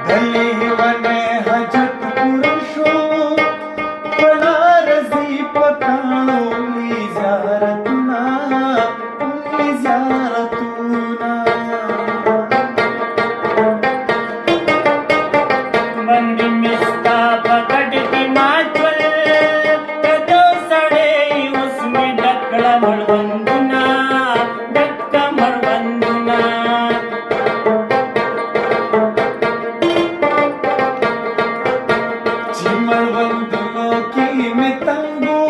دلی ونه حجت پرشو پلار زی پکانو لی زیارتنا لی زیارتنا منډې مې ستا په ګډ کې ماچول کدو سړی اوس مې ډک کړه مړوندونه ډک کړه مړوندونه چې مړوندونو کې مې تنګو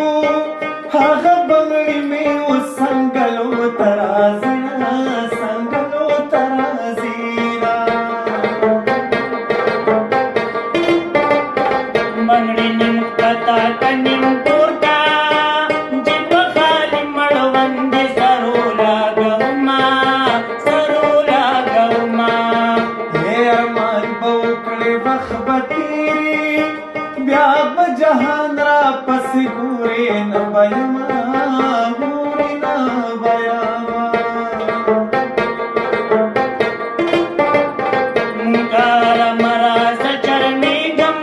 هغه بنګړي مې اوس څنګلو ته راځي څنګلو ته راځي منګړې نیم کتا که نیم پورته چې په خالي مړوندې سرو لګوما سرو لګوما هې ارمان به وکړې وخت به تېرې بیا به جهان را پسې ګورې نه به یمه ګورې نه به یمه مونږه مراسه چرمېږم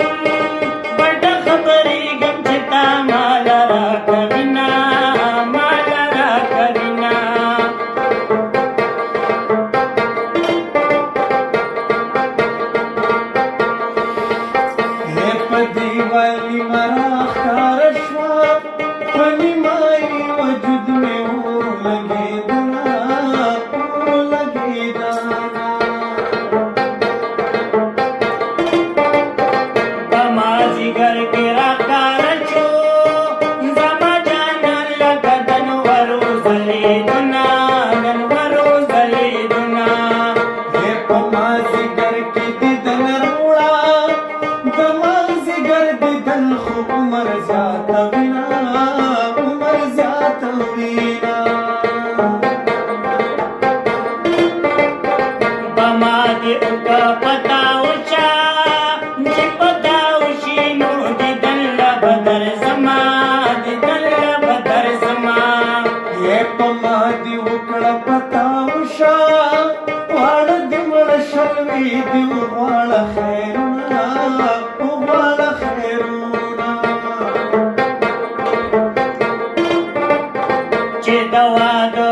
پټه خبرېږم چې تا ماله راکوينه ماله راکوينه هې په دیوالي مرا ښکاره شوه په نیمایي وجود مې ورلګېدله په مازدیګر کې راښکاره شو زما جانان لکه د نورو ځلېدونه د نورو ځلېدونه هې په مازدیګر کې دیدن راوړه د مازدیګر دیدن خو عمر زیاتوینه عمر زیاتوینه په ما دې وکړه پتا وشه چې پتا وشي نو دیدن له به درځمه دیدن له به درځمه هې په ما دې وکړه پتا وشه واړه دې مړه شوي دې وغواړه خیرونه وغواړه خیرونه چې د واده